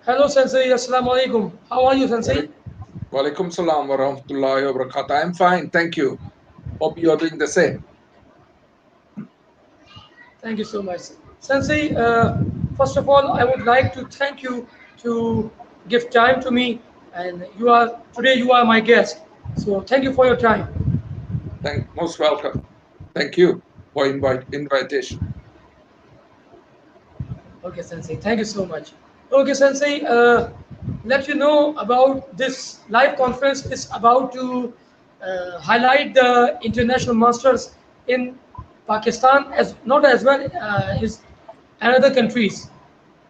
Hello, Sensei. Assalamu alaikum. How are you, Sensei? Walaikum salam wa rahmatullahi wa barakatuh. I'm fine, thank you. Hope you are doing the same. Thank you so much. Sensei, first of all, I would like to thank you to give time to me. And today you are my guest. So thank you for your time. Most welcome. Thank you for invitation. Okay, Sensei. Thank you so much. Okay, Sensei. Let you know about this live conference is about to highlight the international masters in Pakistan as not as well as another countries.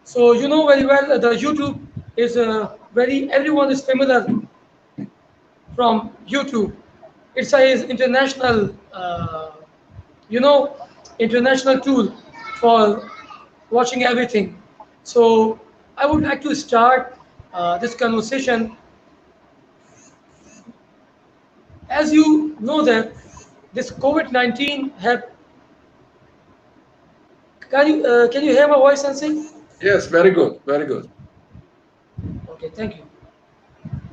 So you know very well the YouTube is very everyone is familiar from YouTube. It's a is international you know international tool for watching everything. So I would like to start this conversation. As you know that this COVID-19 have can you hear my voice, Sensei? Yes, very good, very good. Okay, thank you.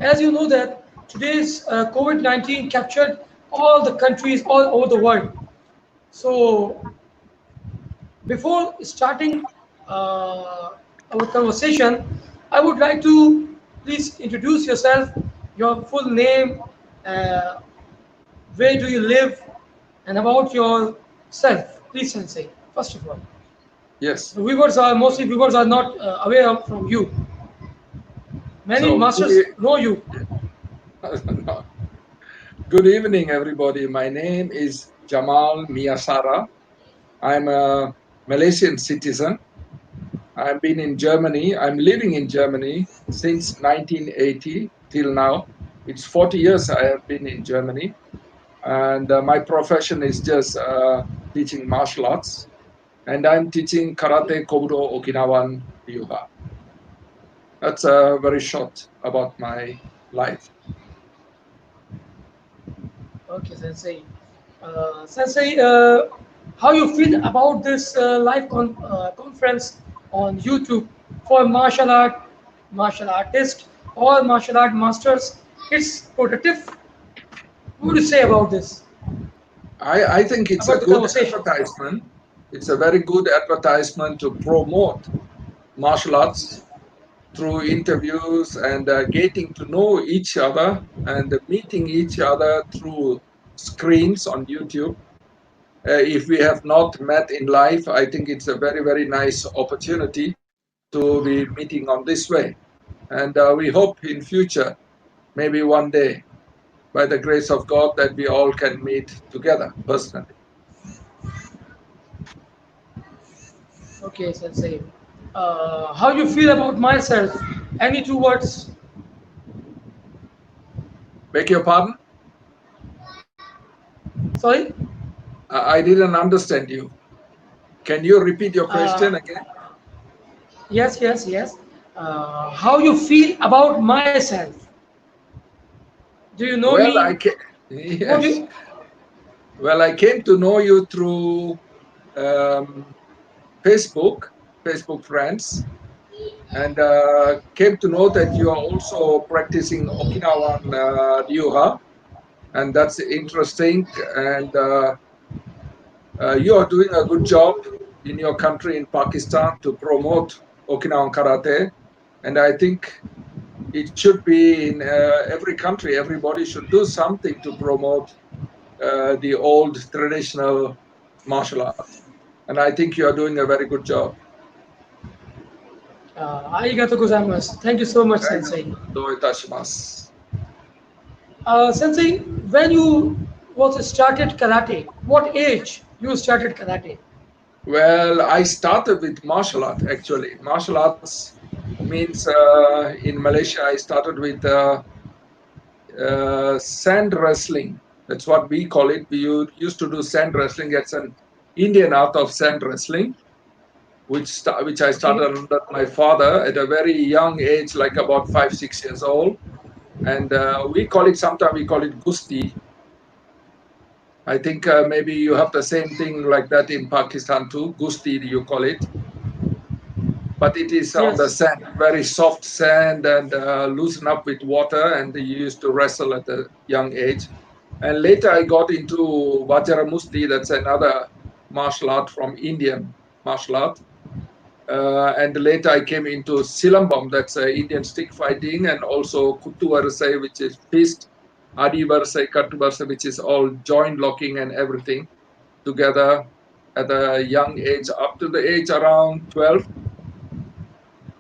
As you know that today's COVID-19 captured all the countries all over the world. So before starting our conversation, I would like to please introduce yourself, your full name, uh, where do you live, and about yourself. Please, Sensei, first of all. Yes. The viewers are not aware of from you. Many So masters know you. good evening, everybody. My name is Jamal Maesara. I'm a Malaysian citizen. I've been in Germany. I'm living in Germany since 1980 till now. It's 40 years I have been in Germany. And my profession is just teaching martial arts. And I'm teaching karate, kobudo, Okinawan, ryuha. That's very short about my life. Okay, Sensei. Sensei, how you feel about this conference on YouTube for martial artists, or martial art masters? It's productive. What would you say about this? I think it's a About the good conversation? advertisement. It's a very good advertisement to promote martial arts through interviews and getting to know each other and meeting each other through screens on YouTube. If we have not met in life, I think it's a very, very nice opportunity to be meeting on this way. And we hope in future, maybe one day, by the grace of God, that we all can meet together personally. Okay, Sensei. How you feel about myself? Any two words? Beg your pardon? Sorry. I didn't understand you. Can you repeat your Uh, question again? yes, yes, yes. How you feel about myself? Do you know Well, me? What do yes. you? Well, I came to know you through um, Facebook, Facebook friends, and came to know that you are also practicing Okinawan ryuha, and that's interesting. And you are doing a good job in your country, in Pakistan, to promote Okinawan karate. And I think it should be in every country. Everybody should do something to promote the old traditional martial art. And I think you are doing a very good job. Arigato gozaimasu. Thank you so much, Sensei. どういたします。Sensei, when you was started karate, what age you started karate? Well, I started with martial art actually. Martial arts means in Malaysia I started with sand wrestling. That's what we call it. We used to do sand wrestling. It's an Indian art of sand wrestling, which I Okay. started under my father at a very young age, like about 5, 6 years old. And sometimes we call it gusti. I think maybe you have the same thing like that in Pakistan too. Gusti, you call it. But it is on the Yes. sand, very soft sand, and loosen up with water. And you used to wrestle at a young age. And later I got into Vajra Musti. That's another martial art from Indian martial art. And later I came into Silambam, that's Indian stick fighting, and also Kuttu Varsai, which is fist, Adi Varsai, Kattu Varsai, which is all joint locking and everything together at a young age, up to the age around 12,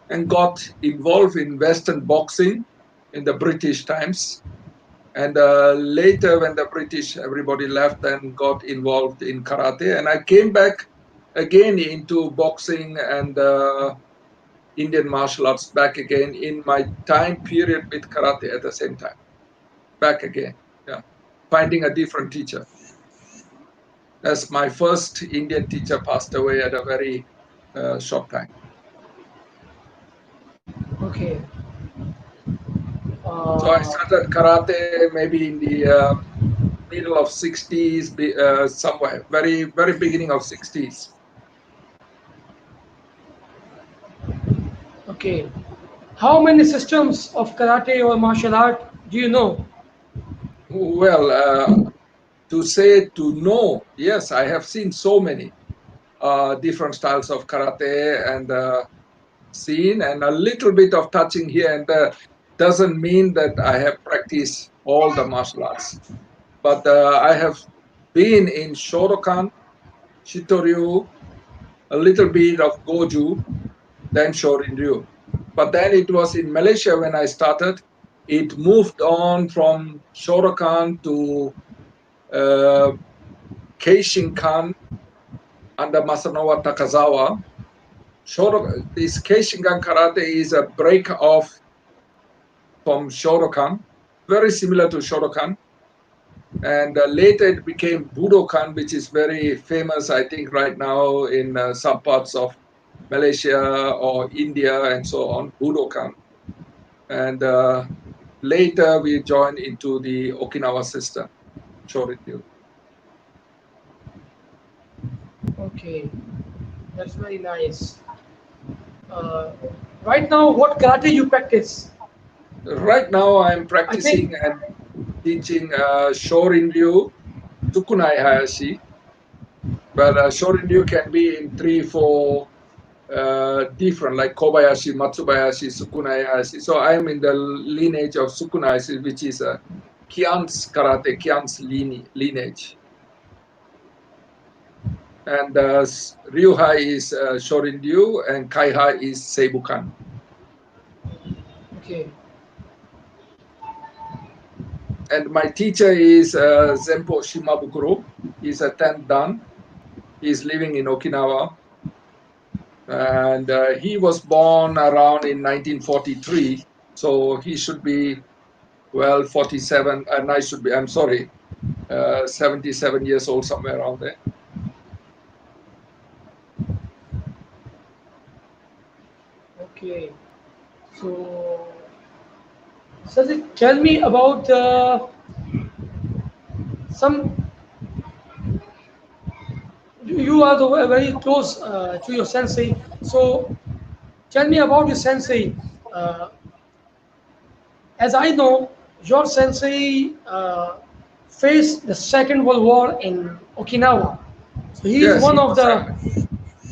and got involved in Western boxing in the British times. And later, when the British, everybody left and got involved in karate, and I came back again into boxing and Indian martial arts back again in my time period with karate at the same time. Back again, yeah. Finding a different teacher. As my first Indian teacher passed away at a very short time. Okay. So I Uh, started karate maybe in the middle of 60s, somewhere, very beginning of 60s. okay. How many systems of karate or martial art do you know? Well, to say to know, yes, I have seen so many different styles of karate and seen, and a little bit of touching here and there. Doesn't mean that I have practiced all the martial arts, but I have been in Shotokan, Shitoryu, a little bit of Goju, then Shorin-ryu. But then it was in Malaysia when I started. It moved on from Shotokan to uh, Keishinkan under Masanobu Takazawa. This Keishinkan karate is a break off from Shotokan, very similar to Shotokan. And later it became Budokan, which is very famous, I think, right now in some parts of Malaysia or India and so on, Budokan. And later we joined into the Okinawa system, Shorin-ryu. Okay, that's very nice. Uh, right now, what karate you practice? Right now I'm I think. practicing and teaching Shorin-ryu, Tukunai Hayashi. But Shorin-ryu can be in 3, 4 different, like Kobayashi, Matsubayashi, Sukunai Hayashi. So I'm in the lineage of Sukunai Hayashi, which is a Kyan's karate, Kyan's lineage. And Ryuhai is Shorin-ryu and Kaihai is Seibukan. Okay. And my teacher is Zenpo Shimabukuro. He's a 10th Dan. He's living in Okinawa. And he was born around in 1943. So he should be, well, 47. And I should be, I'm sorry, 77 years old, somewhere around there. Okay. So, Sajid, tell me about some. You are very close to your sensei. So, tell me about your sensei. Uh, as I know, your sensei faced the Second World War in Okinawa. So he is Yes, one of the.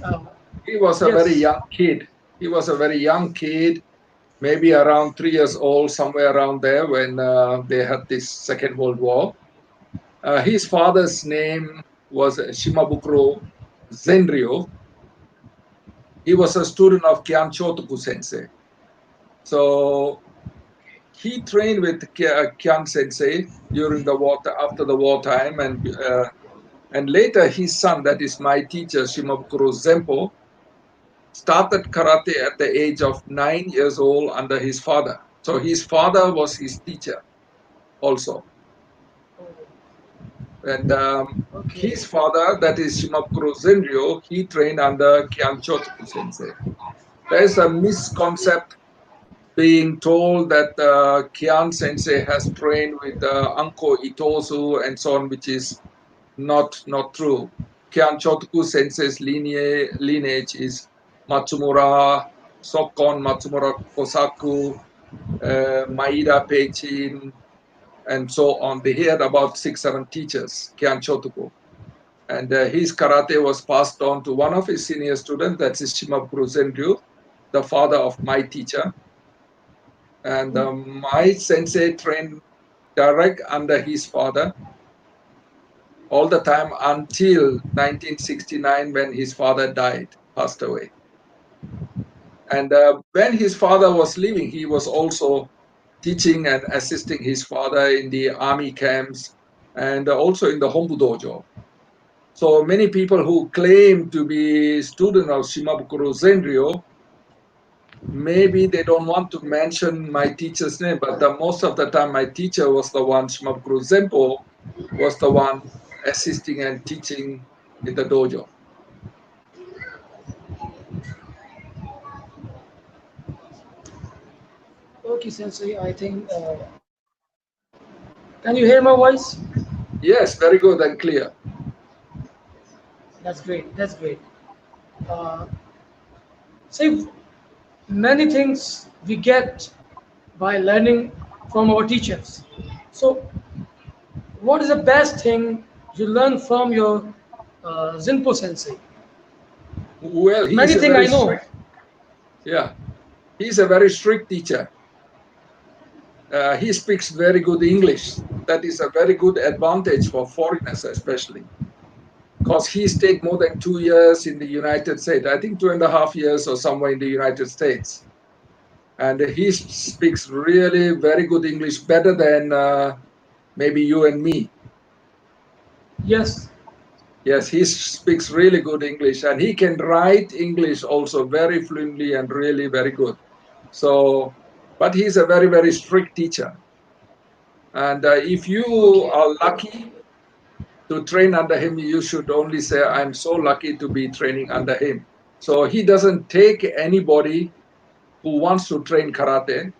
Uh, he was a very yes. young kid. He was a very young kid, maybe around 3 years old, somewhere around there when they had this Second World War. His father's name was Shimabukuro Zenryo. He was a student of Kyan Chotoku sensei. So he trained with Kyan sensei during the war, after the wartime, and later his son, that is my teacher, Shimabukuro Zempo, started karate at the age of 9 years old under his father. So his father was his teacher also. And Okay. his father, that is Shimabukuro Zenryo, he trained under Kyan Chotoku sensei. There's a misconcept being told that Kyan sensei has trained with Anko Itosu and so on, which is not true. Kyan Chotoku sensei's lineage is Matsumura, Sokon Matsumura Kosaku, Maeda Peichin, and so on. They had about 6-7 teachers, Kyan Chotoku. And his karate was passed on to one of his senior students, that's Shimabukuro Zenryu, the father of my teacher. And my sensei trained direct under his father all the time until 1969 when his father died, passed away. And when his father was living, he was also teaching and assisting his father in the army camps and also in the Hombu Dojo. So many people who claim to be student of Shimabukuro Zenryo, maybe they don't want to mention my teacher's name, but most of the time my teacher was the one, Shimabukuro Zenpo was the one assisting and teaching in the dojo. Okay, Sensei, I think, can you hear my voice? Yes, very good and clear. That's great, that's great. Uh, See, many things we get by learning from our teachers. So, what is the best thing you learn from your Zinpo Sensei? Well, Many he's a things I very know. strict, yeah, he's a very strict teacher. He speaks very good English. That is a very good advantage for foreigners, especially because he stayed more than 2 years in the United States. I think 2.5 years or somewhere in the United States. And he speaks really very good English, better than maybe you and me. Yes. Yes, he speaks really good English, and he can write English also very fluently and really very good. So, but he's a very, very strict teacher. And if you Okay. are lucky to train under him, you should only say, I'm so lucky to be training under him. So he doesn't take anybody who wants to train karate.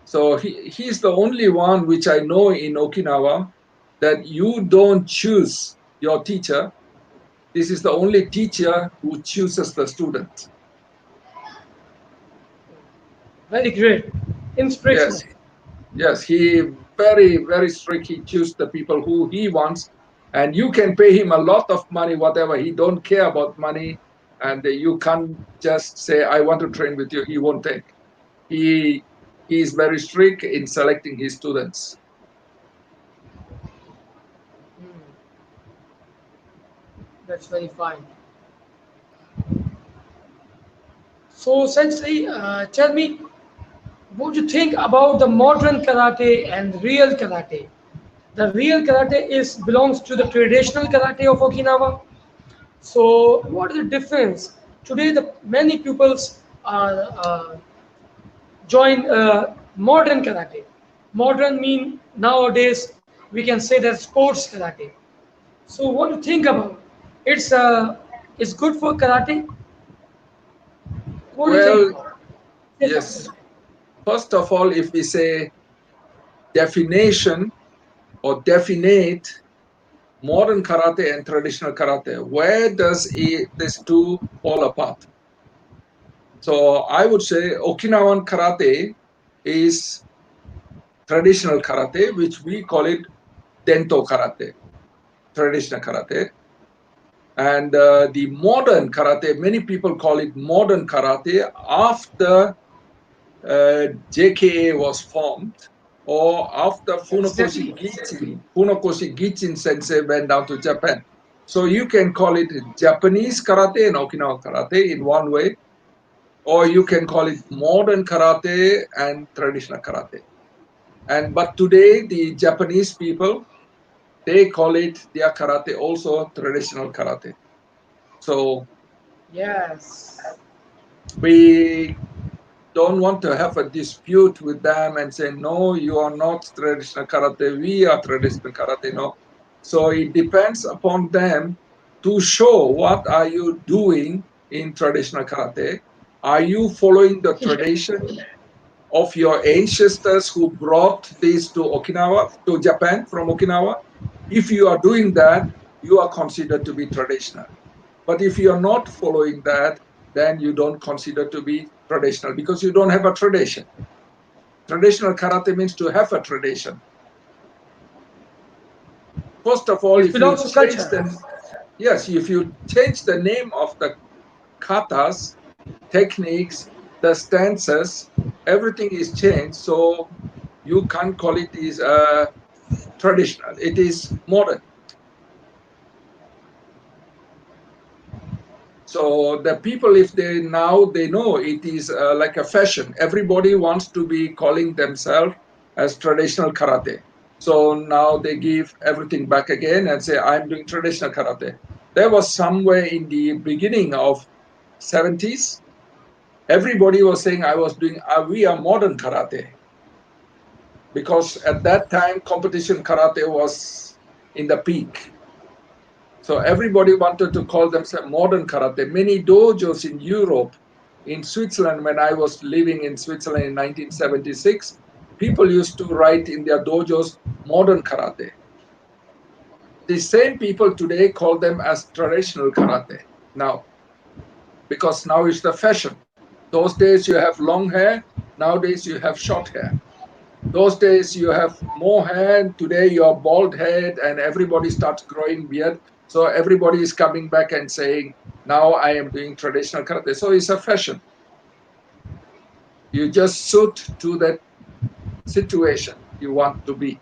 So he's the only one which I know in Okinawa that you don't choose your teacher. This is the only teacher who chooses the student. Very great. Inspirational. Yes, yes, he very, very strict. He chooses the people who he wants, and you can pay him a lot of money, whatever. He don't care about money, and you can't just say, I want to train with you. He won't take. He he is very strict in selecting his students. Hmm, that's very fine. So, Sensei, tell me, what do you think about the modern karate and real karate? The real karate is belongs to the traditional karate of Okinawa. So, what is the difference? Today, the many pupils are join modern karate. Modern mean nowadays we can say that sports karate. So, what do you think about? It's it's good for karate. What do you think Well, about? yes. First of all, if we say definition or definite modern karate and traditional karate, where does these two fall apart? So I would say Okinawan karate is traditional karate, which we call it Dento karate, traditional karate. And the modern karate, many people call it modern karate after JKA was formed, or after Exactly. Funakoshi Gichin sensei went down to Japan. So you can call it Japanese karate and Okinawa karate in one way, or you can call it modern karate and traditional karate. And but today the Japanese people, they call it their karate also traditional karate. So Yes. we don't want to have a dispute with them and say, no, you are not traditional karate, we are traditional karate. No. So it depends upon them to show what are you doing in traditional karate. Are you following the tradition of your ancestors who brought this to Okinawa, to Japan from Okinawa? If you are doing that, you are considered to be traditional. But if you are not following that, then you don't consider to be traditional because you don't have a tradition. Traditional karate means to have a tradition. First of all, It if you belongs to change culture. the yes, if you change the name of the katas, techniques, the stances, everything is changed. So you can't call it is traditional. It is modern. So the people, if they now they know it is like a fashion. Everybody wants to be calling themselves as traditional karate. So now they give everything back again and say, I'm doing traditional karate. There was somewhere in the beginning of 70s, everybody was saying I was doing, we are modern karate. Because at that time, competition karate was in the peak. So everybody wanted to call themselves modern karate. Many dojos in Europe, in Switzerland, when I was living in Switzerland in 1976, people used to write in their dojos modern karate. The same people today call them as traditional karate now, because now it's the fashion. Those days you have long hair, nowadays you have short hair. Those days you have more hair, today you're bald head and everybody starts growing beard. So everybody is coming back and saying, now I am doing traditional karate. So it's a fashion. You just suit to that situation you want to be.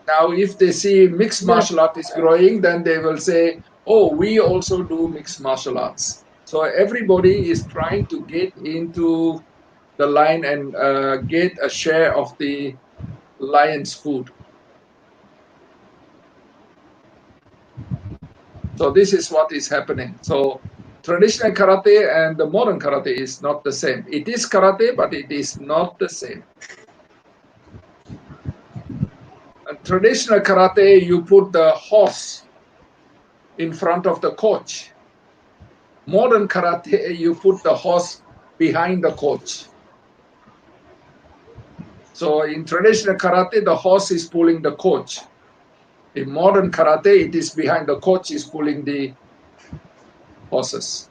Now, if they see mixed Yes, martial art is growing, then they will say, oh, we also do mixed martial arts. So everybody is trying to get into the line and get a share of the lion's food. So this is what is happening. So traditional karate and the modern karate is not the same. It is karate, but it is not the same. And traditional karate, you put the horse in front of the coach. Modern karate, you put the horse behind the coach. So in traditional karate, the horse is pulling the coach. In modern karate, it is behind the coach is pulling the horses.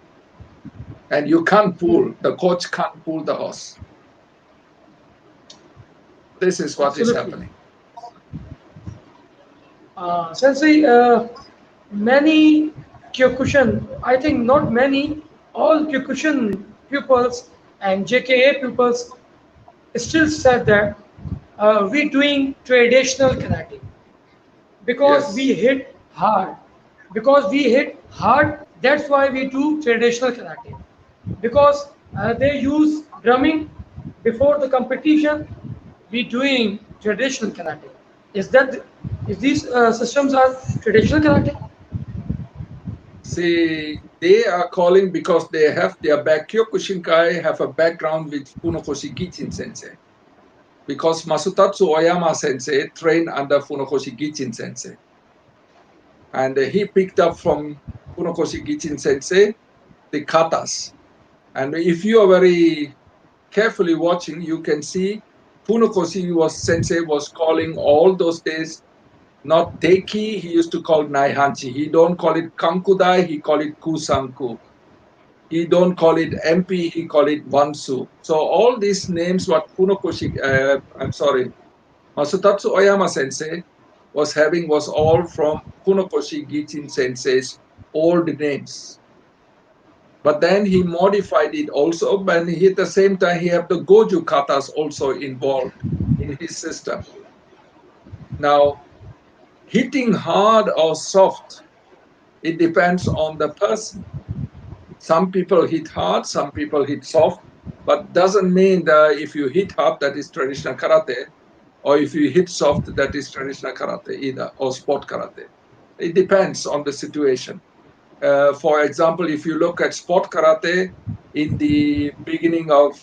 And you can't pull, the coach can't pull the horse. This is what is absolutely. happening. Sensei, many Kyokushin, I think not many, all Kyokushin pupils and JKA pupils still said that we doing traditional karate because Yes. we hit hard. Because we hit hard, that's why we do traditional karate. Because they use drumming before the competition, we doing traditional karate. Is that is these systems are traditional karate? See, they are calling because they have their back. Kyokushinkai have a background with Funakoshi Gichin sensei. Because Masutatsu Oyama sensei trained under Funakoshi Gichin sensei. And he picked up from Funakoshi Gichin sensei the katas. And if you are very carefully watching, you can see Funakoshi was sensei was calling all those days not Deki, he used to call Naihanchi. He don't call it Kankudai, he call it Kusanku. He don't call it MP, he call it Wansu. So all these names what Funakoshi, Masutatsu Oyama sensei was having was all from Funakoshi Gichin sensei's old names. But then he modified it also, but he, at the same time he have the Goju katas also involved in his system. Now, hitting hard or soft, it depends on the person. Some people hit hard, some people hit soft, but doesn't mean that if you hit hard, that is traditional karate, or if you hit soft, that is traditional karate either, or sport karate. It depends on the situation. For example, if you look at sport karate in the beginning of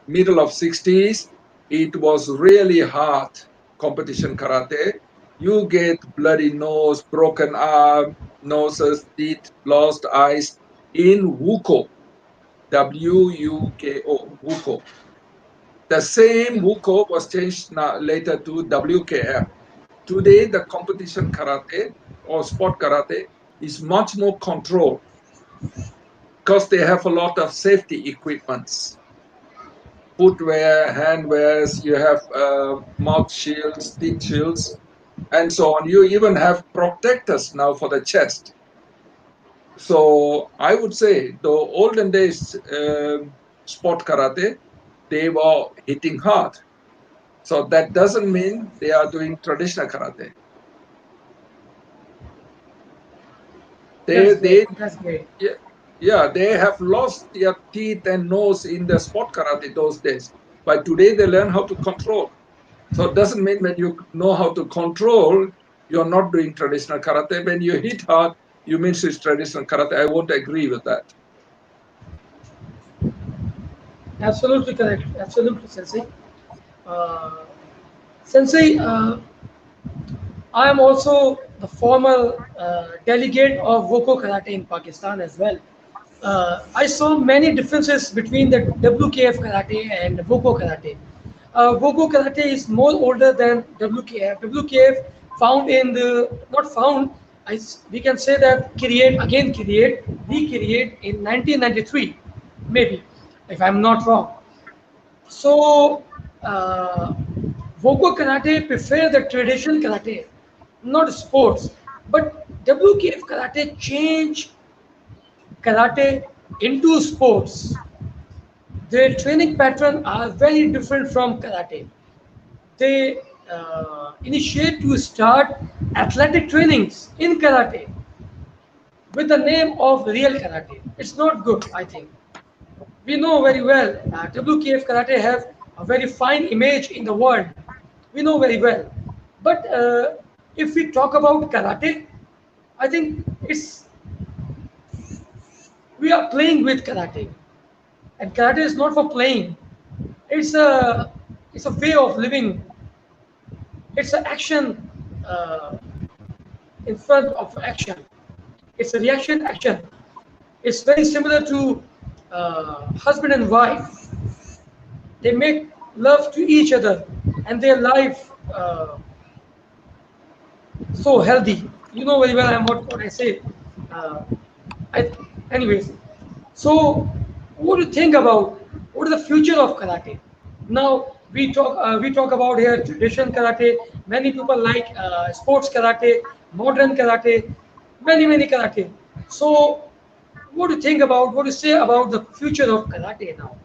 middle of 60s, it was really hard competition karate. You get bloody nose, broken arm, noses, teeth, lost eyes in Wuko, Wuko, Wuko. The same Wuko was changed later to WKF. Today, the competition karate or sport karate is much more controlled because they have a lot of safety equipments, footwear, handwears, you have mouth shields, teeth shields, and so on. You even have protectors now for the chest. So I would say the olden days sport karate, they were hitting hard. So that doesn't mean they are doing traditional karate. That's great. They That's great. yeah, yeah, they have lost their teeth and nose in the sport karate those days. But today they learn how to control. So it doesn't mean when you know how to control, you're not doing traditional karate. When you hit hard, you mean it's traditional karate. I won't agree with that. Absolutely correct. Absolutely, Sensei. Uh, Sensei, I am also the former delegate of Woko Karate in Pakistan as well. I saw many differences between the WKF Karate and Woko Karate. Woko Karate is more older than WKF. WKF found in the, not found, we can say that recreate in 1993, maybe, if I'm not wrong. So, uh, Voco Karate prefer the traditional karate, not sports. But WKF Karate changed karate into sports. Their training pattern are very different from karate. They initiate to start athletic trainings in karate with the name of real karate. It's not good, I think. We know very well WKF karate have a very fine image in the world. We know very well. But if we talk about karate, I think we are playing with karate, and karate is not for playing. It's a it's a way of living. It's an action in front of action. It's a reaction action. It's very similar to husband and wife. They make love to each other, and their life so healthy. You know very well I'm what I say. Uh, I, anyways, so what do you think about what is the future of karate? Now we talk about here traditional karate. Many people like sports karate, modern karate, many karate. So what do you think about what do you say about the future of karate now?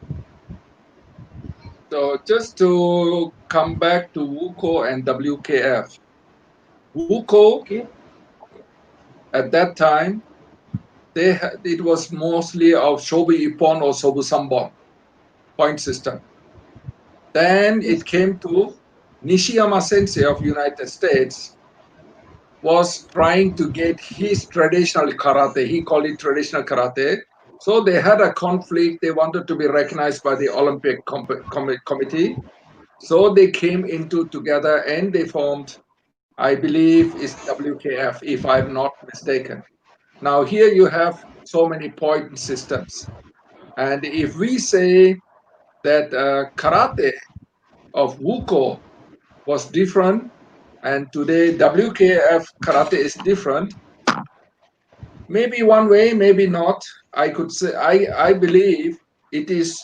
So just to come back to WUKO and WKF. WUKO Okay, at that time, it was mostly of Shobu Ippon or Shobu Sambon point system. Then yes, it came to Nishiyama Sensei of United States was trying to get his traditional karate. He called it traditional karate. So they had a conflict. They wanted to be recognized by the Olympic Committee. So they came into together and they formed, I believe, is WKF, if I'm not mistaken. Now here you have so many point systems. And if we say that karate of Wuko was different, and today WKF karate is different. Maybe one way, maybe not. I could say I believe it is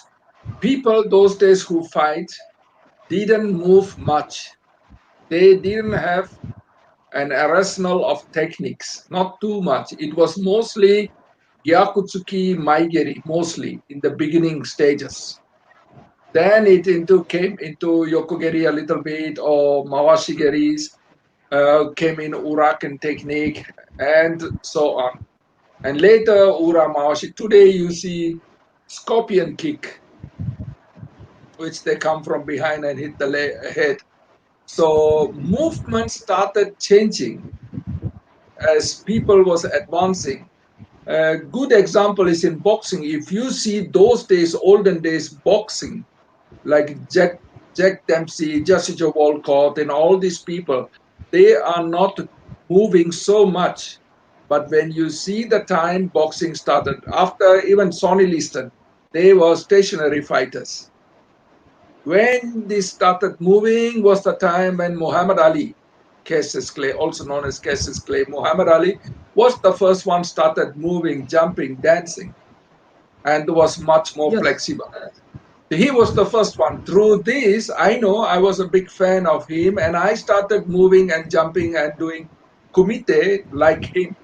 people those days who fight didn't move much. They didn't have an arsenal of techniques, not too much. It was mostly Gyakutsuki Maigeri, mostly in the beginning stages. Then it came into Yokogeri a little bit, or Mawashigeris, came in Uraken technique, and so on. And later, Ura Mawashi. Today, you see scorpion kick, which they come from behind and hit the head. So movement started changing as people was advancing. A good example is in boxing. If you see those days, olden days boxing, like Jack Dempsey, Jessica Walcott, and all these people, they are not moving so much. But when you see the time boxing started, after even Sonny Liston, they were stationary fighters When this started moving was the time when Muhammad Ali, Cassius Clay, also known as Cassius Clay, Muhammad Ali was the first one started moving, jumping, dancing, and was much more Yes. flexible. He was the first one. Through this, I know I was a big fan of him, and I started moving and jumping and doing kumite like him.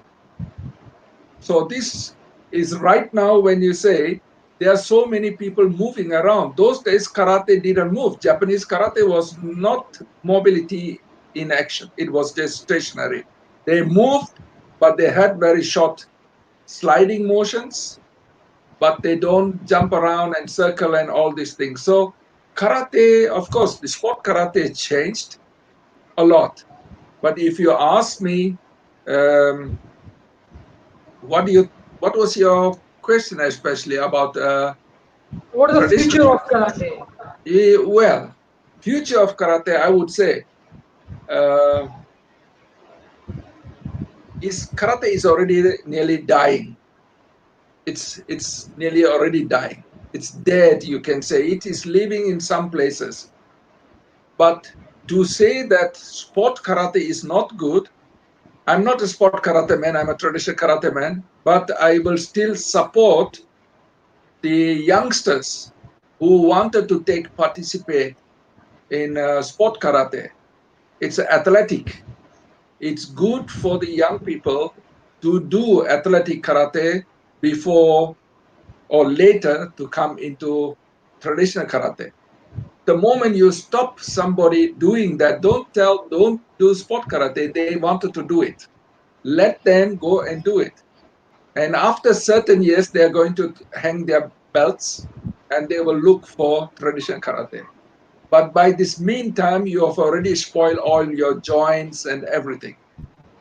So this is right now when you say there are so many people moving around. Those days karate didn't move. Japanese karate was not mobility in action. It was just stationary. They moved, but they had very short sliding motions, but they don't jump around and circle and all these things. So karate, of course, the sport karate changed a lot. But if you ask me, um, what do you what was your question especially about What is the traditional future of karate? well, future of karate, I would say, uh, is karate is already nearly dying. It's nearly already dying. It's dead, you can say. It is living in some places. But to say that sport karate is not good, I'm not a sport karate man, I'm a traditional karate man, but I will still support the youngsters who wanted to take participate in sport karate. It's athletic. It's good for the young people to do athletic karate before or later to come into traditional karate. The moment you stop somebody doing that, don't do sport karate. They wanted to do it. Let them go and do it. And after certain years, they are going to hang their belts and they will look for traditional karate. But by this meantime, you have already spoiled all your joints and everything.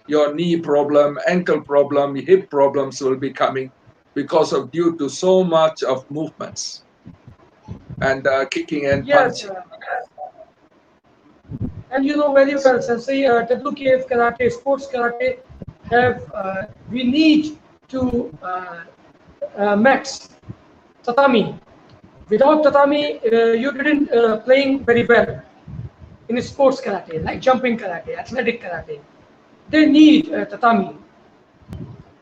Your knee problem, ankle problem, hip problems will be coming because of due to so much of movements and kicking and Yes. punching. And you know very well, Sensei, WKF karate, sports karate, have we need to mats, tatami. Without tatami, you didn't playing very well in sports karate, like jumping karate, athletic karate. They need tatami.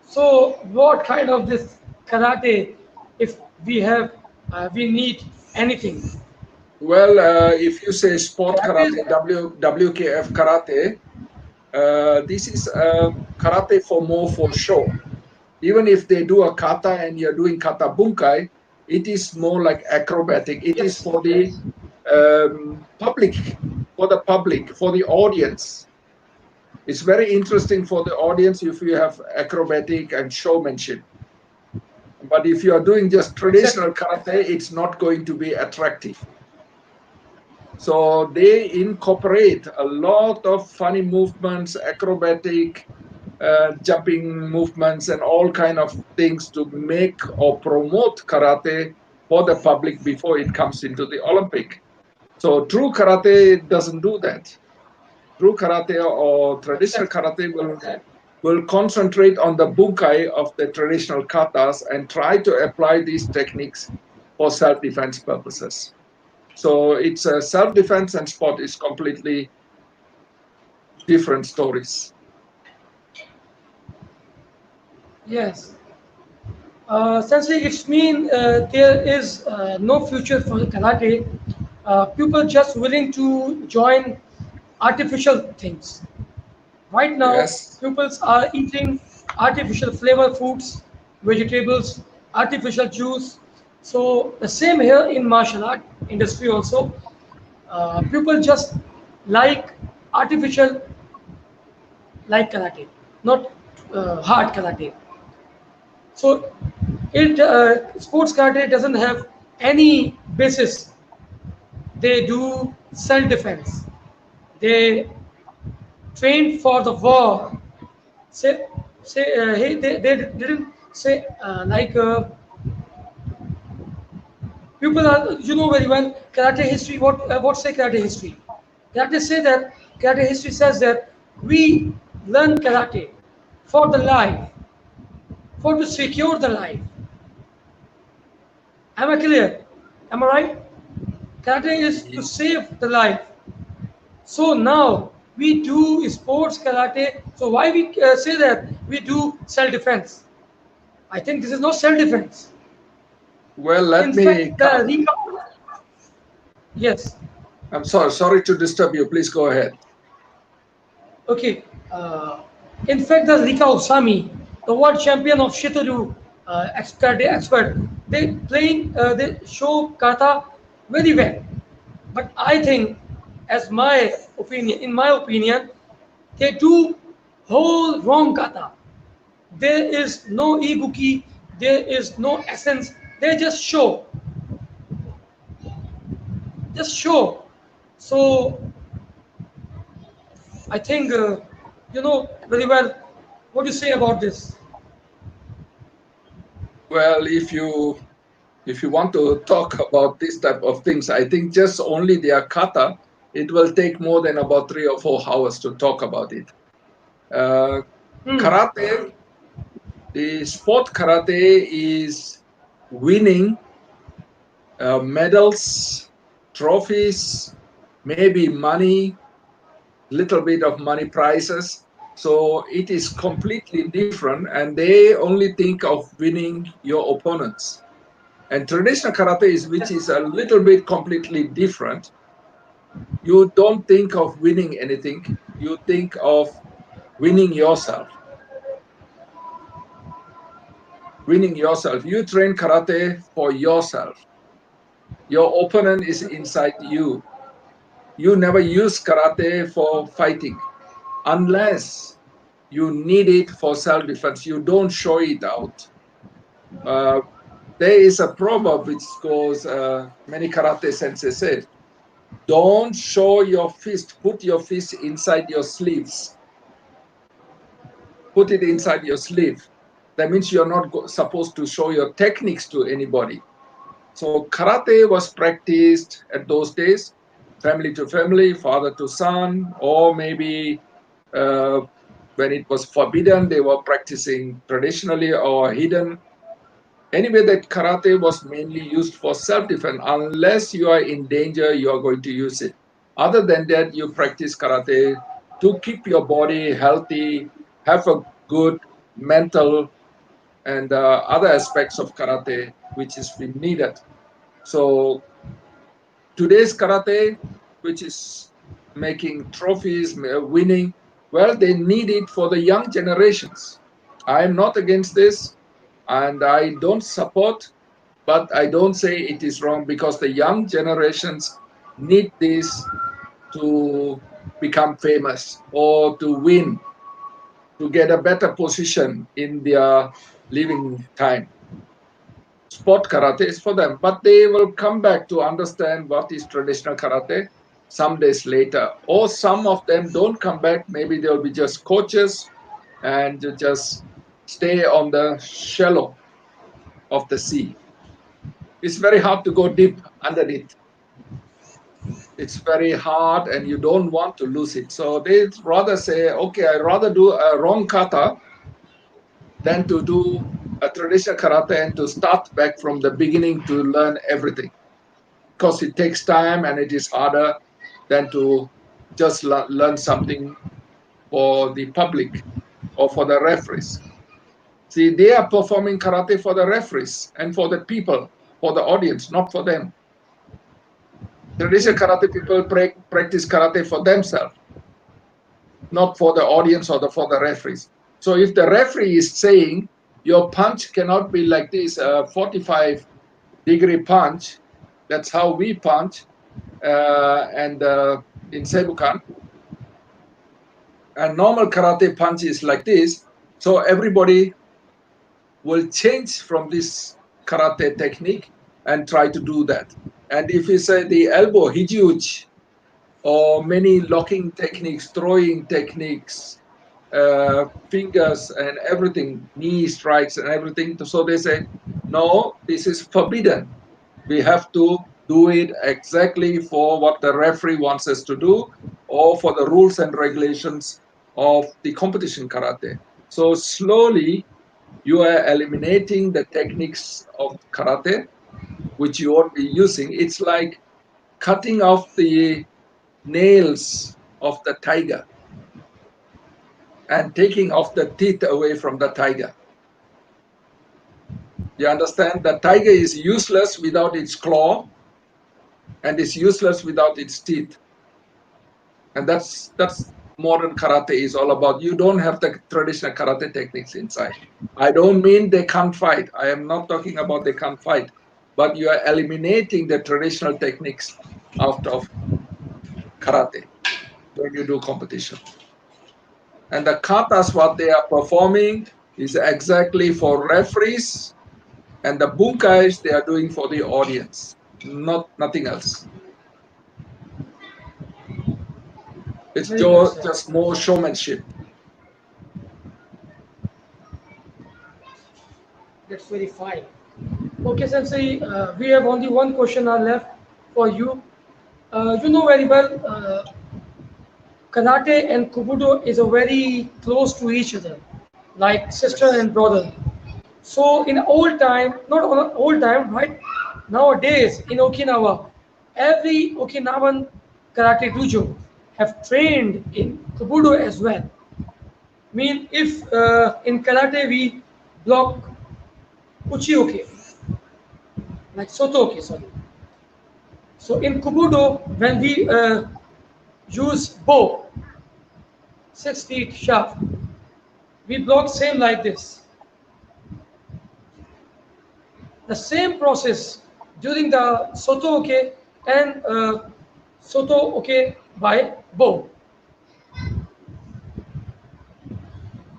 So, what kind of this karate, if we have, we need anything? Well, if you say sport Karate is karate, WKF karate, this is karate for show. Even if they do a kata and you're doing kata bunkai, it is more like acrobatic. It is yes, for the public, for the audience. It's very interesting for the audience if you have acrobatic and showmanship. But if you are doing just exactly. traditional karate, it's not going to be attractive. So they incorporate a lot of funny movements, acrobatic, jumping movements, and all kind of things to make or promote karate for the public before it comes into the Olympic. So true karate doesn't do that. True karate or traditional Exactly. karate will concentrate on the bunkai of the traditional katas and try to apply these techniques for self-defense purposes. So it's a self-defense and sport is completely different stories. Yes. Sensei, it's mean there is no future for the karate. People just willing to join artificial things. Right now, Yes. pupils are eating artificial flavor foods, vegetables, artificial juice. So the same here in martial art industry also. People just like artificial like karate, not hard karate. So it sports karate doesn't have any basis. They do self defense. They train for the war. Say hey, they didn't say people are, you know very well karate history. What say karate history? Karate say that karate history says that we learn karate for the life, for to secure the life. Am I clear? Am I right? Karate is to save the life. So now we do sports karate. So why we say that we do self-defense? I think this is not self-defense. Well, In let me fact, come. yes, I'm sorry to disturb you. Please go ahead. okay. In fact, the Rika Osami, the world champion of Shitoru, karate expert, they show kata very well. But I think, as my opinion, in my opinion, they do whole wrong kata. There is no ibuki, there is no essence. They just show. So I think you know very well what do you say about this. Well, if you want to talk about this type of things, I think just only their kata, it will take more than about 3 or 4 hours to talk about it. Uh, Hmm. Karate, the sport karate is winning medals, trophies, maybe money, little bit of money prizes. So it is completely different, and they only think of winning your opponents. And traditional karate is, which is a little bit completely different. You don't think of winning anything. You think of winning yourself. Winning yourself. You train karate for yourself. Your opponent is inside you. You never use karate for fighting unless you need it for self-defense. You don't show it out. Uh, there is a proverb which goes, many karate sensei said, don't show your fist, put your fist inside your sleeves. Put it inside your sleeve. That means you're not supposed to show your techniques to anybody. So karate was practiced at those days, family to family, father to son, or maybe uh, when it was forbidden, they were practicing traditionally or hidden. Anyway, that karate was mainly used for self-defense. Unless you are in danger, you are going to use it. Other than that, you practice karate to keep your body healthy, have a good mental and other aspects of karate, which is been needed. So today's karate, which is making trophies, winning, well, they need it for the young generations. I am not against this, and I don't support, but I don't say it is wrong because the young generations need this to become famous or to win, to get a better position in their living time. Sport karate is for them, but they will come back to understand what is traditional karate some days later. Or some of them don't come back. Maybe they'll be just coaches and just stay on the shallow of the sea. It's very hard to go deep underneath. It's very hard and you don't want to lose it. So they rather say, okay, I'd rather do a wrong kata than to do a traditional karate and to start back from the beginning to learn everything. Because it takes time and it is harder than to just learn something for the public or for the referees. See, they are performing karate for the referees and for the people, for the audience, not for them. Traditional karate people practice karate for themselves, not for the audience or for the referees. So if the referee is saying your punch cannot be like this, a 45-degree punch, that's how we punch, and in Seibukan, and normal karate punch is like this. So everybody will change from this karate technique and try to do that. And if you say the elbow, hijiuchi, or many locking techniques, throwing techniques, fingers and everything, knee strikes and everything. So they say, no, this is forbidden. We have to do it exactly for what the referee wants us to do or for the rules and regulations of the competition karate. So slowly you are eliminating the techniques of karate, which you won't be using. It's like cutting off the nails of the tiger and taking off the teeth away from the tiger. You understand? The tiger is useless without its claw and is useless without its teeth. And that's modern karate is all about. You don't have the traditional karate techniques inside. I don't mean they can't fight. I am not talking about they can't fight, but you are eliminating the traditional techniques out of karate when you do competition. And the katas, what they are performing is exactly for referees, and the bunkais they are doing for the audience, nothing else. It's Very good, sir. just more showmanship. That's very fine. Okay, Sensei, we have only one question left for you. You know very well, karate and kobudo is a very close to each other, like sister Yes. and brother. So in old time, not on old time, right? Nowadays in Okinawa, every Okinawan karate dojo have trained in kobudo as well. Mean if in karate we block uchioke, like sotoke, sorry. So in kobudo, when we use bow, 6 feet sharp, we block same like this. The same process during the soto okay and soto okay by bow.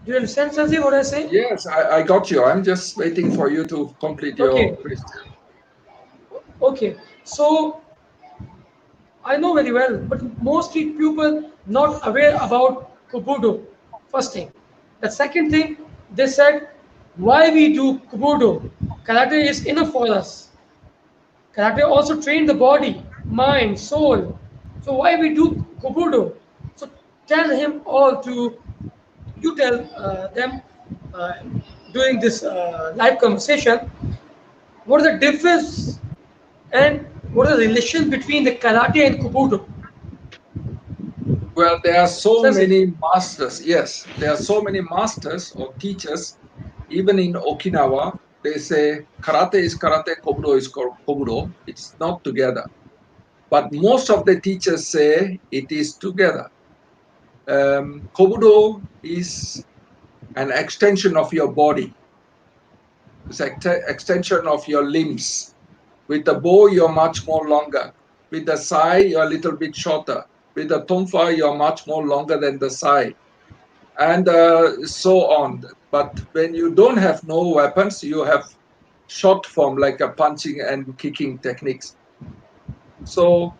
Do you understand, Sanjay, what I say? Yes, I got you. I'm just waiting for you to complete your Okay, question. okay. So I know very well, but mostly people not aware about Kubudo. First thing. The second thing, they said, why we do Kubudo? Karate is enough for us. Karate also train the body, mind, soul. So why we do Kubudo? So tell him all to, you tell them uh, during this live conversation, what is the difference and what is the relation between the Karate and Kubudo? Well, there are so Sensei. many masters. Yes, there are so many masters or teachers. Even in Okinawa, they say karate is karate, kobudo is kobudo. It's not together. But most of the teachers say it is together. Kobudo is an extension of your body. It's an extension of your limbs. With the bow, you're much more longer. With the sai, you're a little bit shorter. With the tonfa, you're much more longer than the sai, and so on. But when you don't have no weapons, you have short form like a punching and kicking techniques. So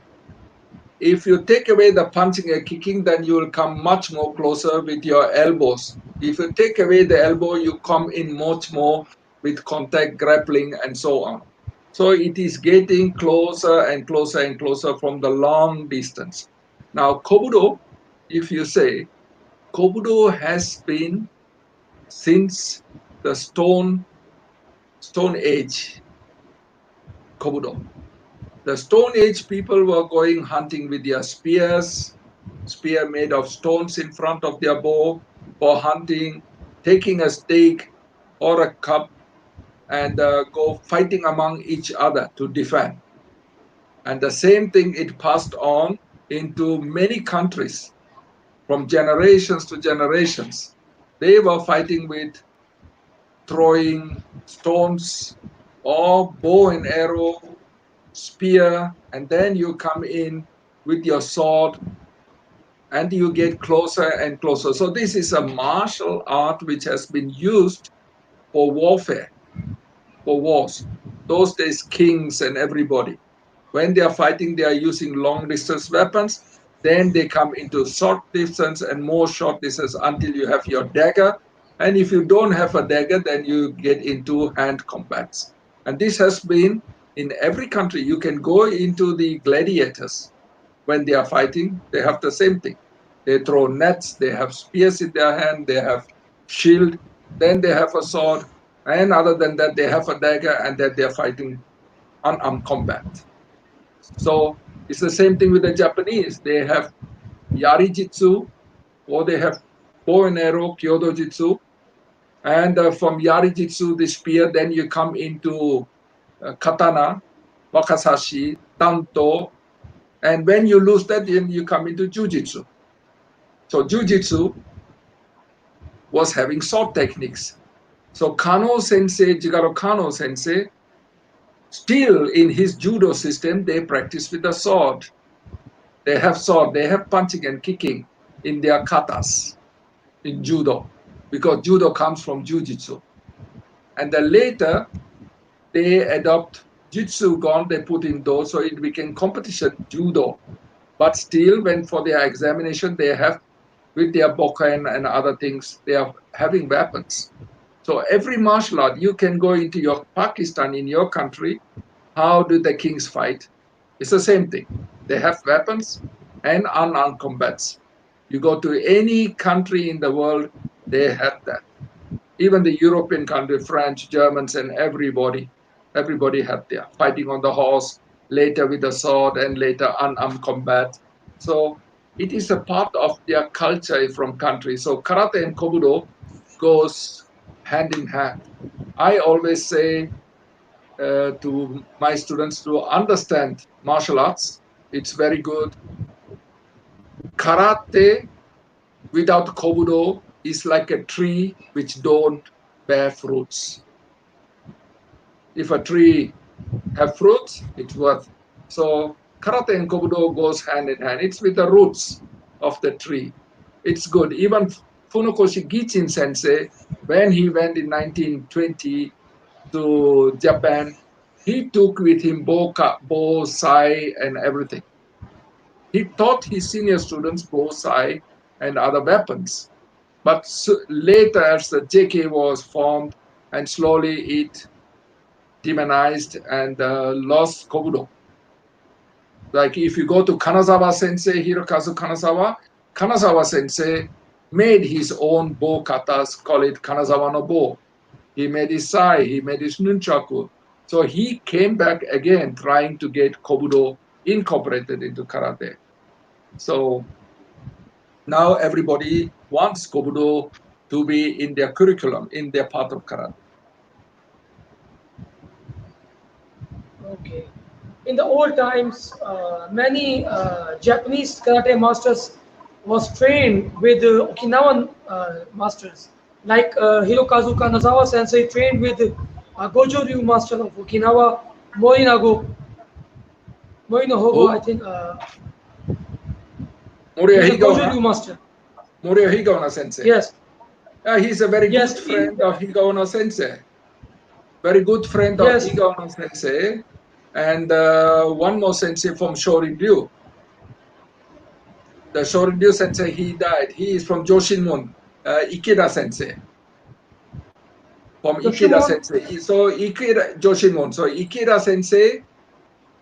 if you take away the punching and kicking, then you will come much more closer with your elbows. If you take away the elbow, you come in much more with contact, grappling, and so on. So it is getting closer and closer and closer from the long distance. Now, Kobudo, if you say, Kobudo has been since the stone age, Kobudo. The Stone Age people were going hunting with their spears, spear made of stones in front of their bow for hunting, taking a stake or a cup and go fighting among each other to defend. And the same thing it passed on into many countries from generations to generations. They were fighting with throwing stones or bow and arrow, spear, and then you come in with your sword and you get closer and closer. So this is a martial art which has been used for warfare, for wars. Those days, kings and everybody, when they are fighting, they are using long distance weapons. Then they come into short distance and more short distance until you have your dagger. And if you don't have a dagger, then you get into hand combats. And this has been in every country. You can go into the gladiators when they are fighting, they have the same thing. They throw nets, they have spears in their hand, they have shield, then they have a sword, and other than that, they have a dagger, and that they are fighting unarmed combat. So It's the same thing with the Japanese. They have Yari Jitsu, or they have bow and arrow, Kyoto Jitsu. And from Yari Jitsu, the spear, then you come into katana, wakasashi, tanto. And when you lose that, then you come into jujitsu. So jujitsu was having sword techniques. So Kano sensei, Jigaro Kano sensei, still in his judo system, they practice with the sword. They have sword, they have punching and kicking in their katas in judo, because judo comes from jujitsu. And then later, they adopt jitsu gon, they put in those, so it became competition judo. But still, when for their examination, they have with their bokken and other things, they are having weapons. So every martial art, you can go into your Pakistan, in your country, how do the kings fight? It's the same thing. They have weapons and unarmed combats. You go to any country in the world, they have that. Even the European country, French, Germans, and everybody had their fighting on the horse, later with the sword, and later unarmed combat. So it is a part of their culture from country. So karate and kobudo goes hand in hand. I always say to my students to understand martial arts. It's very good. Karate without kobudo is like a tree which don't bear fruits. If a tree have fruits, it's worth. So karate and kobudo goes hand in hand. It's with the roots of the tree. It's good. Even Funakoshi Gichin sensei, when he went in 1920 to Japan, he took with him bow, sai, and everything. He taught his senior students bow, sai, and other weapons. But later, as the JK was formed, and slowly it demonized and lost kobudo. Like if you go to Kanazawa Sensei, Hirokazu Kanazawa, Kanazawa Sensei made his own bow katas, call it Kanazawa no bow. He made his sai, he made his nunchaku. So he came back again trying to get kobudo incorporated into karate. So now everybody wants kobudo to be in their curriculum, in their part of karate. Okay. In the old times, many Japanese karate masters was trained with Okinawan masters, like Hirokazu Kanazawa Sensei trained with Gojo Ryu master of Okinawa, Morinago, Morinohogo, I Oh, think. Moria He's a Gojo Higaona, Ryu master. Moria Higaona Sensei. Yes, He's a very good yes, friend of Higaona Sensei. Very good friend of yes. Higaona Sensei. And one more sensei from Shorin-ryu. The Shorin-ryu sensei, he died. He is from Joshinmon, Ikeda sensei. From Ikeda Yoshimon, sensei. So Ikeda, Joshinmon. So Ikeda sensei,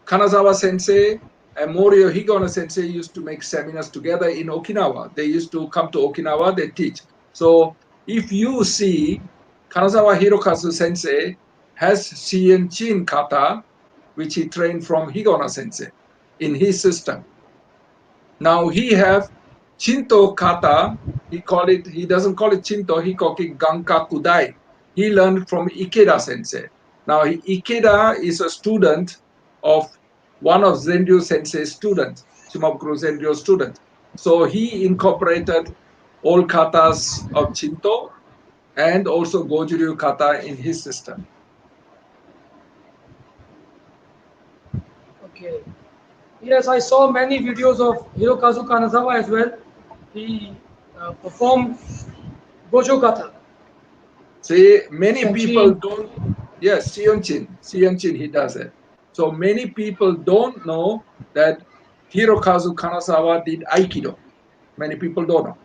Kanazawa sensei, and Morio Higaona sensei used to make seminars together in Okinawa. They used to come to Okinawa, they teach. So if you see Kanazawa Hirokazu sensei has Shien Chin kata, which he trained from Higaona sensei in his system. Now he have Shinto kata, he doesn't call it Shinto, he call it Ganka Kudai. He learned from Ikeda sensei. Now Ikeda is a student of one of Zenryu sensei's students, Shimabukuro Zenryu student. So he incorporated all katas of Shinto and also Goju-ryu kata in his system. okay. Yes, I saw many videos of Hirokazu Kanazawa as well. He performed Gojo Kata, See, many people Senchin. don't, yes, Sionchin, he does it. So many people don't know that Hirokazu Kanazawa did Aikido. Many people don't know.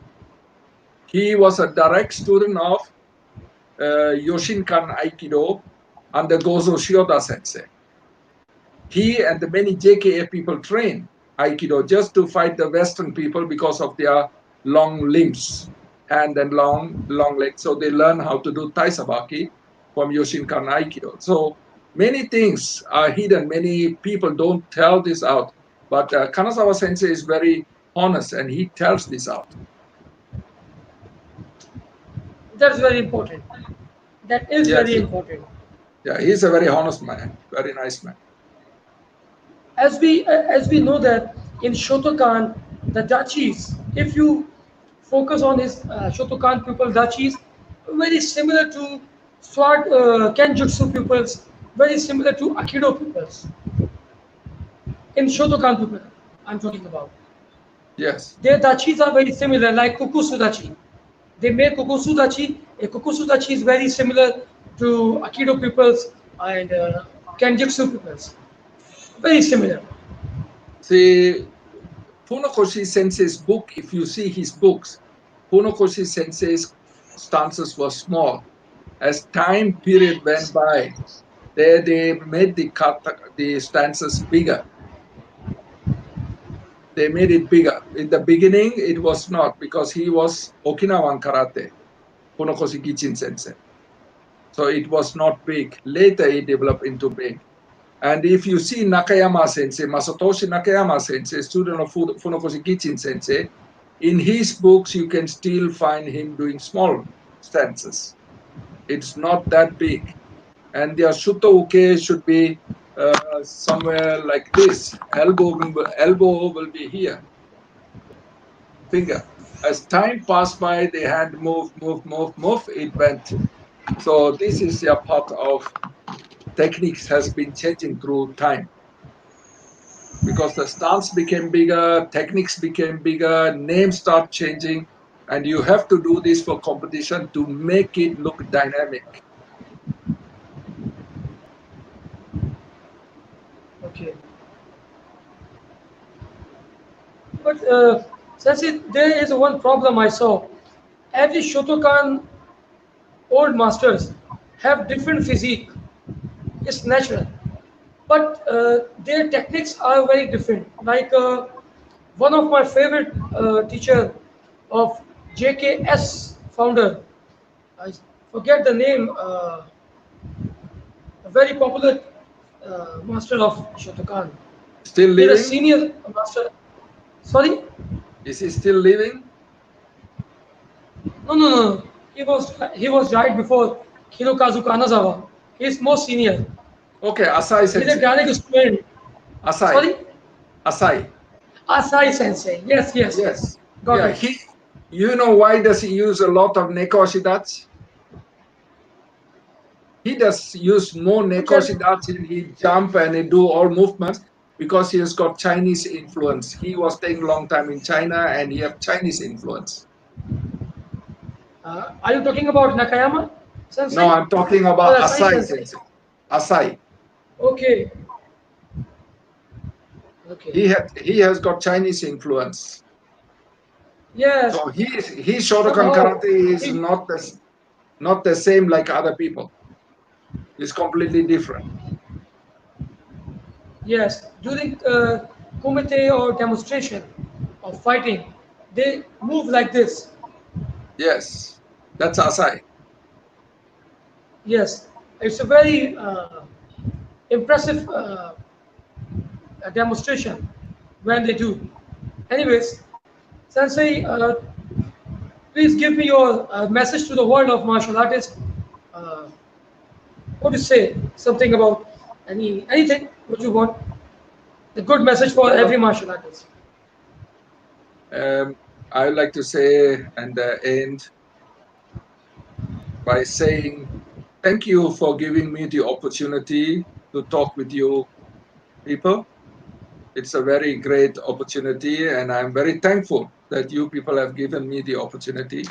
He was a direct student of Yoshinkan Aikido under Gozo Shioda sensei. He and the many JKA people train Aikido just to fight the Western people because of their long limbs, hand and long legs. So they learn how to do Tai Sabaki from Yoshinkan Aikido. So many things are hidden. Many people don't tell this out. But Kanazawa sensei is very honest and he tells this out. That's very important. That is Yes. very important. Yeah, he's a very honest man, very nice man. As we know that in Shotokan, the Dachis, if you focus on his Shotokan pupil Dachis, very similar to Sword Kenjutsu pupils, very similar to Aikido pupils. In Shotokan pupil, I'm talking about. Yes. Their Dachis are very similar, like Kukusu Dachi. They make Kukusu Dachi. A Kukusu Dachi is very similar to Aikido pupils and Kenjutsu pupils. Very similar. See, Funakoshi sensei's book, if you see his books, Funakoshi sensei's stances were small. As time period went by, they made the stances bigger. They made it bigger. In the beginning, it was not because he was Okinawan karate, Funakoshi Gichin sensei. So it was not big. Later, it developed into big. And if you see Nakayama sensei, Masatoshi Nakayama sensei, student of Funakoshi Gichin sensei, in his books, you can still find him doing small stances. It's not that big. And their Shuto Uke should be somewhere like this. Elbow will be here. Finger. As time passed by, the hand moved, it went. So this is a part of techniques has been changing through time. Because the stance became bigger, techniques became bigger, names start changing, and you have to do this for competition to make it look dynamic. Okay. But Sensei, there is one problem I saw. Every Shotokan old masters have different physique. It's natural. But their techniques are very different. Like one of my favorite teacher of JKS founder, I forget the name, a very popular master of Shotokan. Still He's a living? senior master. Sorry? Is he still living? No, no, no. He was died before Hirokazu Kanazawa. He's more senior. Okay, Asai He's a sensei. direct student. Asai. Sorry? Asai. Asai Sensei. Yes, yes. Yes. Got Yeah, it. you know why does he use a lot of nekoshidachi? He does use more nekoshidachi, he jump and he do all movements because he has got Chinese influence. He was staying long time in China and he have Chinese influence. Are you talking about Nakayama Sensei? No, I'm talking Or about Asai Asai Sensei? sensei. Asai. Okay. Okay. He has got Chinese influence. Yes. So his Shotokan Somehow, karate is he, not the same like other people. It's completely different. yes. During kumite or demonstration of fighting, they move like this. Yes, that's Asai. Yes. It's a very impressive demonstration when they do. Anyways, Sensei, please give me your message to the world of martial artists. Uh, what to say? Something about anything what you want. The good message for Well, every martial artist. I would like to say and end by saying thank you for giving me the opportunity to talk with you people. It's a very great opportunity and I'm very thankful that you people have given me the opportunity.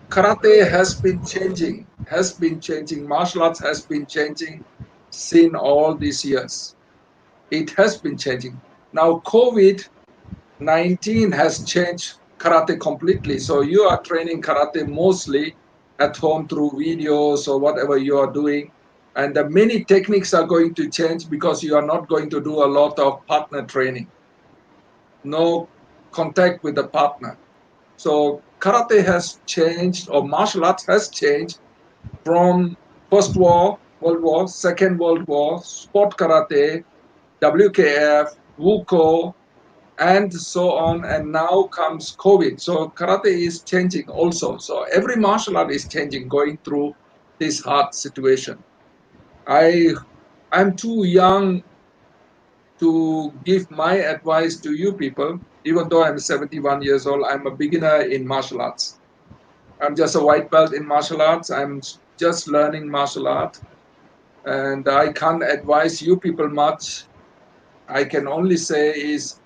Karate has been changing, martial arts has been changing since all these years. It has been changing. Now COVID-19 has changed karate completely. So you are training karate mostly at home through videos or whatever you are doing. And the many techniques are going to change because you are not going to do a lot of partner training. No contact with the partner. So karate has changed, or martial arts has changed from World War, Second World War, sport karate, WKF, WUKO, and so on. And now comes COVID. So karate is changing also. So every martial art is changing, going through this hard situation. I'm too young to give my advice to you people. Even though I'm 71 years old, I'm a beginner in martial arts. I'm just a white belt in martial arts. I'm just learning martial art, and I can't advise you people much. I can only say is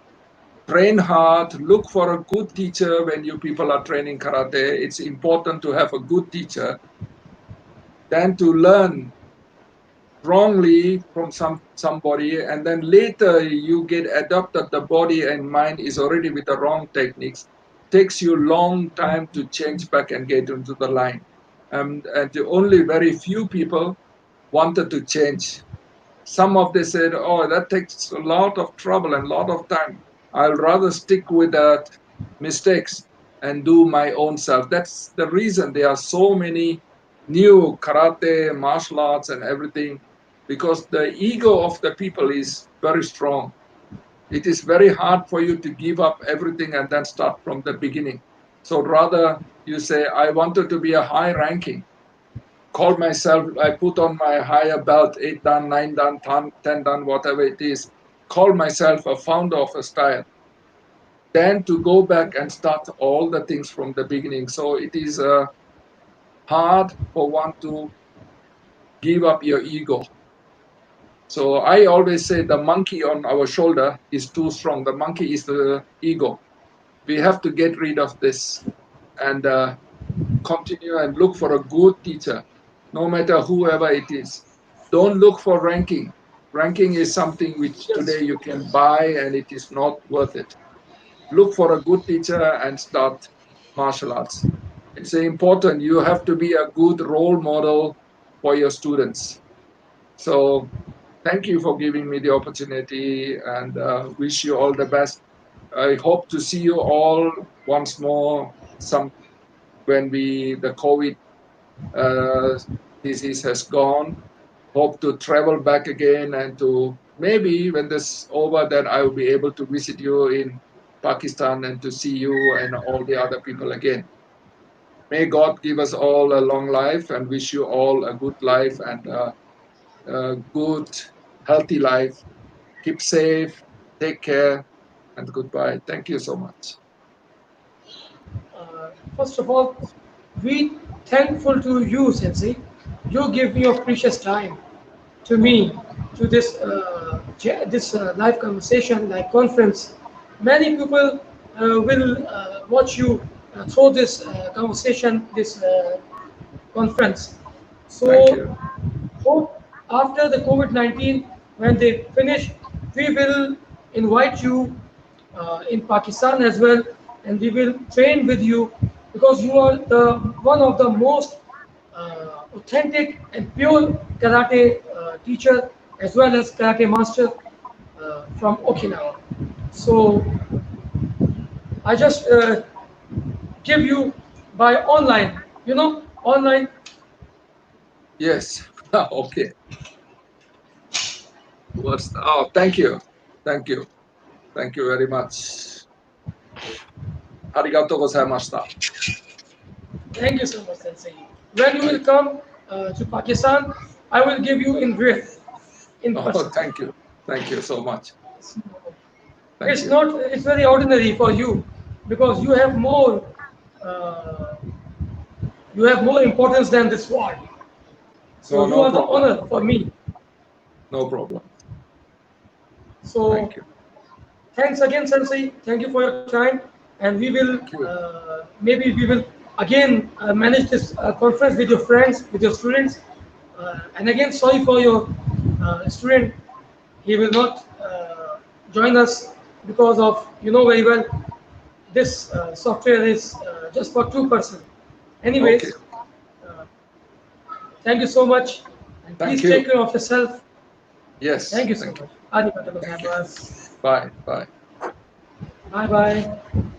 train hard, look for a good teacher when you people are training karate. It's important to have a good teacher than to learn wrongly from somebody, and then later you get adopted, the body and mind is already with the wrong techniques. Takes you long time to change back and get into the line. And the only very few people wanted to change. Some of them said, oh, that takes a lot of trouble and a lot of time. I'll rather stick with that mistakes and do my own self. That's the reason there are so many new karate, martial arts, and everything, because the ego of the people is very strong. It is very hard for you to give up everything and then start from the beginning. So rather you say, I wanted to be a high ranking, call myself, I put on my higher belt, 8 dan, 9 dan, 10 dan, whatever it is, call myself a founder of a style, then to go back and start all the things from the beginning. So it is hard for one to give up your ego. So I always say the monkey on our shoulder is too strong. The monkey is the ego. We have to get rid of this and continue and look for a good teacher, no matter whoever it is. Don't look for ranking. Ranking is something which Yes. today you can buy and it is not worth it. Look for a good teacher and start martial arts. It's important. You have to be a good role model for your students. So thank you for giving me the opportunity and wish you all the best. I hope to see you all once more some when the COVID uh, disease has gone. Hope to travel back again and to maybe when this over, that I will be able to visit you in Pakistan and to see you and all the other people again. May God give us all a long life and wish you all a good life and a good, healthy life. Keep safe, take care, and goodbye. Thank you so much. First of all, we thankful to you, Sensei. You give your precious time to me, to this live conversation, live conference. Many people will watch you through this conversation, this conference. Thank So, you. hope after the COVID-19, when they finish, we will invite you in Pakistan as well, and we will train with you because you are the one of the most authentic and pure karate teacher as well as karate master from Okinawa. So I just give you by online, online. Yes. Okay. Oh, thank you. Thank you. Thank you very much. ありがとうございました。Thank you so much, Sensei. When youはい。will come to Pakistan, I will give you in real, in Oh, person. thank you. Thank you so much. Thank It's you. not. It's very ordinary for you because uh, you have more importance than this world. So No, you no are the problem. honor for me. No problem. So Thank you. thanks again, Sensei. Thank you for your time, and we will Thank you. maybe we will again manage this conference with your friends, with your students. And again, sorry for your student. He will not join us because of very well this software is just for 2%. Okay. Anyways, uh, thank you so much, and Thank please you. take care of yourself. Yes. Thank you so Thank you. much. Arigatou Thank you. gozaimasu. Bye. Bye. Bye bye.